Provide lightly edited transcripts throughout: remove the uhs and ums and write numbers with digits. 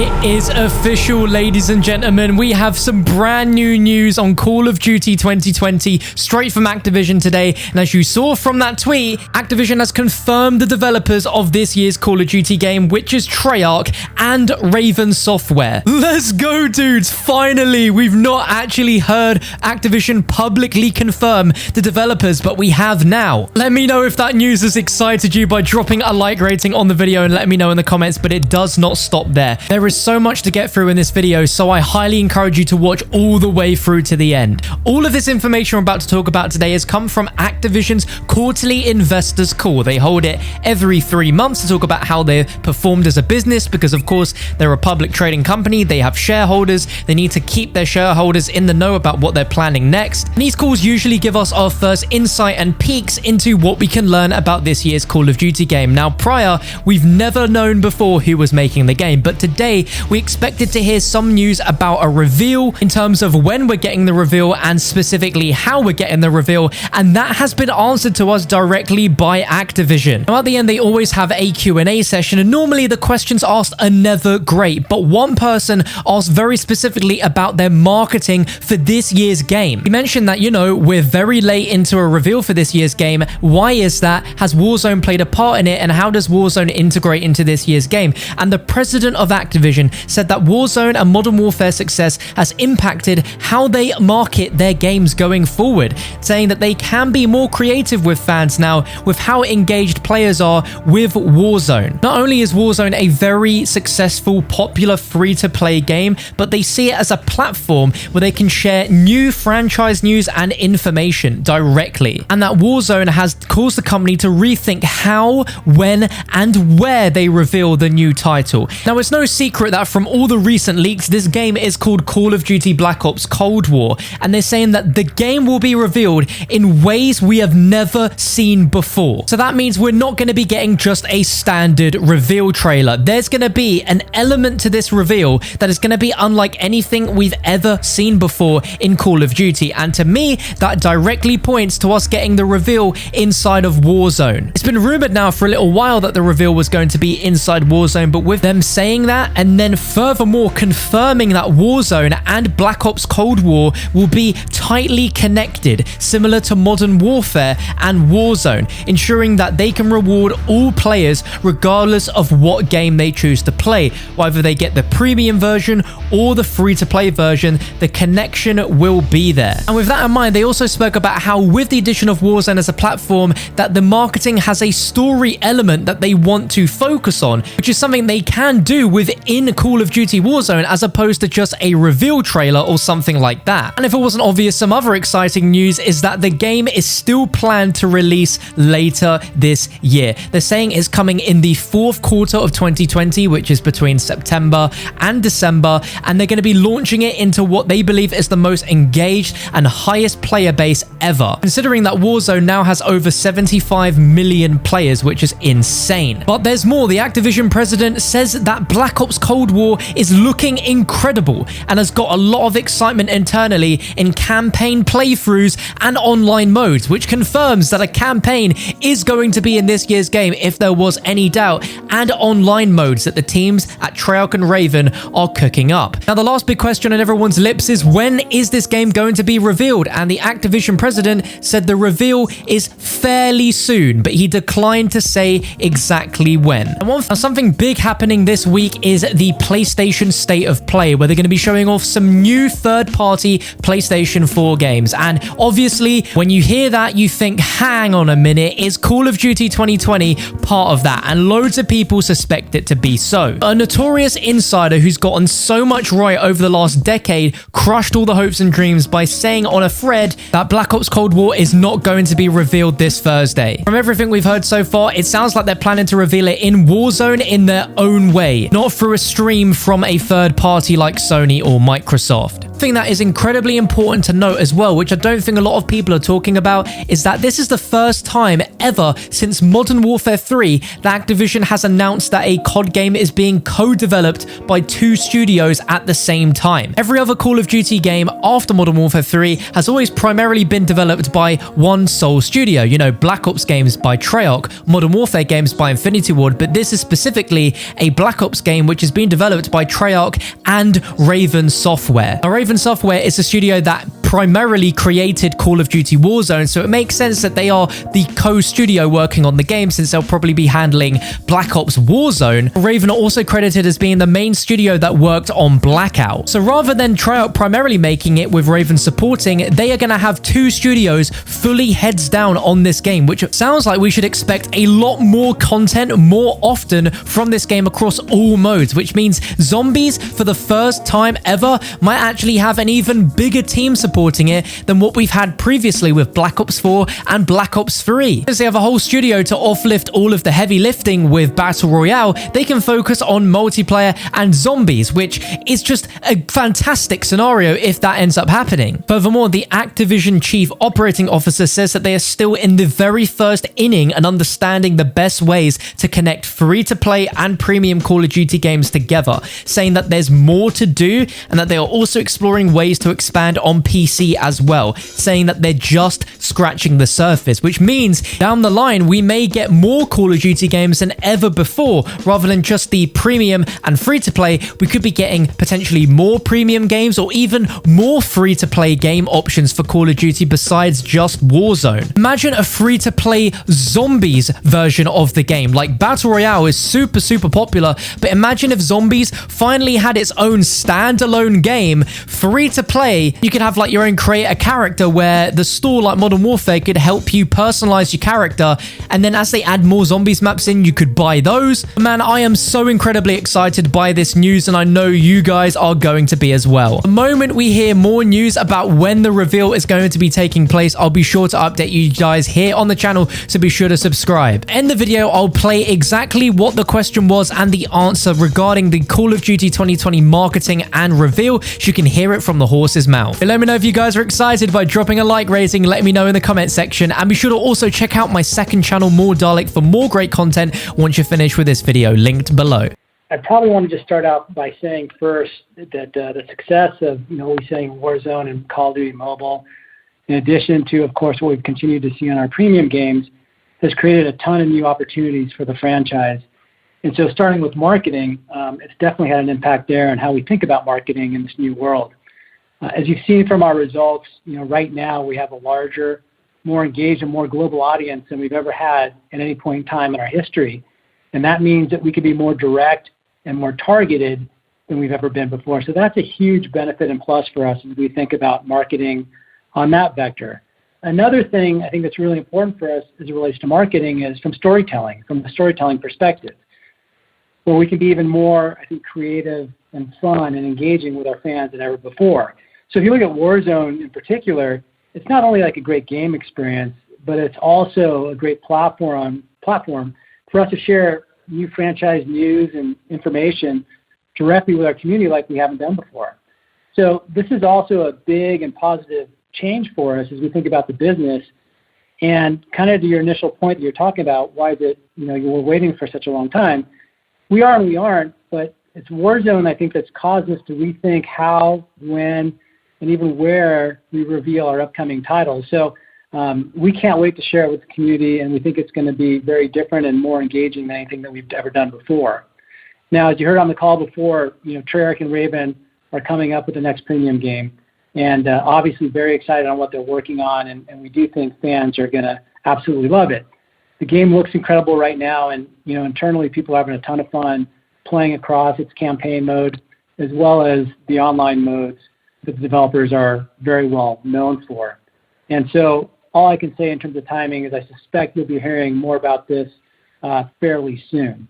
It is official, ladies and gentlemen. We have some brand new news on Call of Duty 2020 straight from Activision today. And as you saw from that tweet, Activision has confirmed the developers of this year's Call of Duty game, which is Treyarch and Raven Software. Let's go, dudes. Finally, we've not actually heard Activision publicly confirm the developers, but we have now. Let me know if that news has excited you by dropping a like rating on the video and let me know in the comments, but it does not stop there. There is so much to get through in this video, so I highly encourage you to watch all the way through to the end. All of this information we're about to talk about today has come from Activision's quarterly investors call. They hold it every 3 months to talk about how they've performed as a business because, of course, they're a public trading company. They have shareholders. They need to keep their shareholders in the know about what they're planning next. And these calls usually give us our first insight and peeks into what we can learn about this year's Call of Duty game. Now, prior, we've never known before who was making the game, but today we expected to hear some news about a reveal in terms of when we're getting the reveal and specifically how we're getting the reveal, and that has been answered to us directly by Activision. Now, at the end, they always have a Q&A session, and normally the questions asked are never great, but one person asked very specifically about their marketing for this year's game. He mentioned that, we're very late into a reveal for this year's game. Why is that? Has Warzone played a part in it, and how does Warzone integrate into this year's game? And the president of Activision said that Warzone and Modern Warfare success has impacted how they market their games going forward, saying that they can be more creative with fans now with how engaged players are with Warzone. Not only is Warzone a very successful, popular free-to-play game, but they see it as a platform where they can share new franchise news and information directly. And that Warzone has caused the company to rethink how, when, and where they reveal the new title. Now, it's no secret that from all the recent leaks, this game is called Call of Duty Black Ops Cold War, and they're saying that the game will be revealed in ways we have never seen before. So that means we're not going to be getting just a standard reveal trailer. There's going to be an element to this reveal that is going to be unlike anything we've ever seen before in Call of Duty, and to me, that directly points to us getting the reveal inside of Warzone. It's been rumored now for a little while that the reveal was going to be inside Warzone, but with them saying that and then furthermore confirming that Warzone and Black Ops Cold War will be tightly connected, similar to Modern Warfare and Warzone, ensuring that they can reward all players regardless of what game they choose to play. Whether they get the premium version or the free-to-play version, the connection will be there. And with that in mind, they also spoke about how with the addition of Warzone as a platform, that the marketing has a story element that they want to focus on, which is something they can do within Call of Duty Warzone as opposed to just a reveal trailer or something like that. And if it wasn't obvious, some other exciting news is that the game is still planned to release later this year. They're saying it's coming in the 4th quarter of 2020, which is between September and December, and they're going to be launching it into what they believe is the most engaged and highest player base ever, considering that Warzone now has over 75 million players, which is insane. But there's more. The Activision president says that Black Ops Cold War is looking incredible and has got a lot of excitement internally in campaign playthroughs and online modes, which confirms that a campaign is going to be in this year's game if there was any doubt, and online modes that the teams at Treyarch and Raven are cooking up. Now, the last big question on everyone's lips is, when is this game going to be revealed? And the Activision president said the reveal is fairly soon, but he declined to say exactly when. And something big happening this week is the PlayStation State of Play, where they're going to be showing off some new third-party PlayStation 4 games. And obviously, when you hear that, you think, hang on a minute, is Call of Duty 2020 part of that? And loads of people suspect it to be so. A notorious insider who's gotten so much right over the last decade crushed all the hopes and dreams by saying on a thread that Black Ops Cold War is not going to be revealed this Thursday. From everything we've heard so far, it sounds like they're planning to reveal it in Warzone in their own way, not through a stream from a third party like Sony or Microsoft. Thing that is incredibly important to note as well, which I don't think a lot of people are talking about, is that this is the first time ever since Modern Warfare 3 that Activision has announced that a COD game is being co-developed by 2 studios at the same time. Every other Call of Duty game after Modern Warfare 3 has always primarily been developed by one sole studio. You know, Black Ops games by Treyarch, Modern Warfare games by Infinity Ward, but this is specifically a Black Ops game which is being developed by Treyarch and Raven Software. Now, Raven Software is a studio that primarily created Call of Duty Warzone, so it makes sense that they are the co-studio working on the game, since they'll probably be handling Black Ops Warzone. Raven are also credited as being the main studio that worked on Blackout. So rather than Treyarch primarily making it with Raven supporting, they are going to have 2 studios fully heads down on this game, which sounds like we should expect a lot more content more often from this game across all modes, which means zombies for the first time ever might actually have an even bigger team supporting it than what we've had previously with Black Ops 4 and Black Ops 3. Because they have a whole studio to offlift all of the heavy lifting with Battle Royale, they can focus on multiplayer and zombies, which is just a fantastic scenario if that ends up happening. Furthermore, the Activision Chief Operating Officer says that they are still in the very first inning and understanding the best ways to connect free-to-play and premium Call of Duty games together, saying that there's more to do and that they are also exploring ways to expand on PC as well, saying that they're just scratching the surface, which means down the line we may get more Call of Duty games than ever before. Rather than just the premium and free-to-play, we could be getting potentially more premium games or even more free-to-play game options for Call of Duty besides just Warzone. Imagine a free-to-play zombies version of the game. Like, Battle Royale is super popular, but imagine if zombies finally had its own standalone game, free-to-play. You could have like your own create a character where the store like Modern Warfare could help you personalize your character, and then as they add more zombies maps in, you could buy those. Man, I am so incredibly excited by this news, and I know you guys are going to be as well. The moment we hear more news about when the reveal is going to be taking place, I'll be sure to update you guys here on the channel, so be sure to subscribe. In the video, I'll play exactly what the question was and the answer regarding the Call of Duty 2020 marketing and reveal, so you can hear it from the horse's mouth. Let me know if you guys are excited by dropping a like rating. Let me know in the comment section, and be sure to also check out my second channel, MrDalek, for more great content once you're finished with this video, linked below. I probably want to just start out by saying first that the success of, what we say, Warzone and Call of Duty Mobile, in addition to, of course, what we've continued to see on our premium games, has created a ton of new opportunities for the franchise. And so starting with marketing, it's definitely had an impact there on how we think about marketing in this new world. As you've seen from our results, right now we have a larger, more engaged and more global audience than we've ever had at any point in time in our history. And that means that we can be more direct and more targeted than we've ever been before. So that's a huge benefit and plus for us as we think about marketing on that vector. Another thing I think that's really important for us as it relates to marketing is from the storytelling perspective, where we can be even more, I think, creative and fun and engaging with our fans than ever before. So if you look at Warzone in particular, it's not only like a great game experience, but it's also a great platform for us to share new franchise news and information directly with our community like we haven't done before. So this is also a big and positive change for us as we think about the business. And kind of to your initial point that you're talking about, why is it, you were waiting for such a long time? We are and we aren't, but it's Warzone, I think, that's caused us to rethink how, when, and even where we reveal our upcoming titles. So we can't wait to share it with the community, and we think it's going to be very different and more engaging than anything that we've ever done before. Now, as you heard on the call before, Treyarch and Raven are coming up with the next premium game, and obviously very excited on what they're working on, and we do think fans are going to absolutely love it. The game looks incredible right now, and internally people are having a ton of fun playing across its campaign mode as well as the online modes that the developers are very well known for. And so all I can say in terms of timing is I suspect you'll be hearing more about this fairly soon.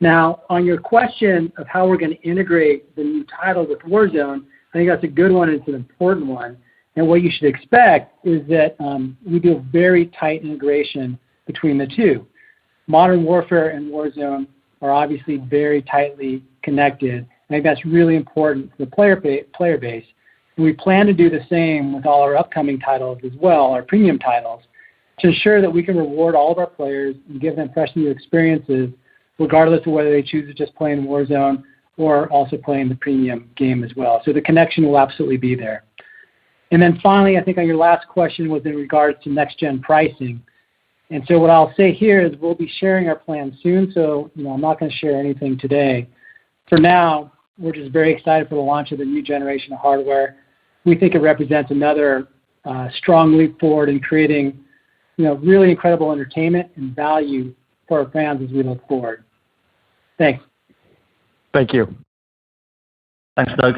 Now, on your question of how we're going to integrate the new title with Warzone, I think that's a good one and it's an important one. And what you should expect is that we do a very tight integration between the two. Modern Warfare and Warzone are obviously very tightly connected. I think that's really important for the player base And we plan to do the same with all our upcoming titles as well, our premium titles, to ensure that we can reward all of our players and give them fresh new experiences, regardless of whether they choose to just play in Warzone or also play in the premium game as well. So the connection will absolutely be there. And then finally, I think on your last question was in regards to next-gen pricing. And so what I'll say here is we'll be sharing our plans soon, so I'm not going to share anything today. For now, we're just very excited for the launch of the new generation of hardware. We think it represents another strong leap forward in creating really incredible entertainment and value for our fans as we look forward. Thanks. Thank you. Thanks, Doug.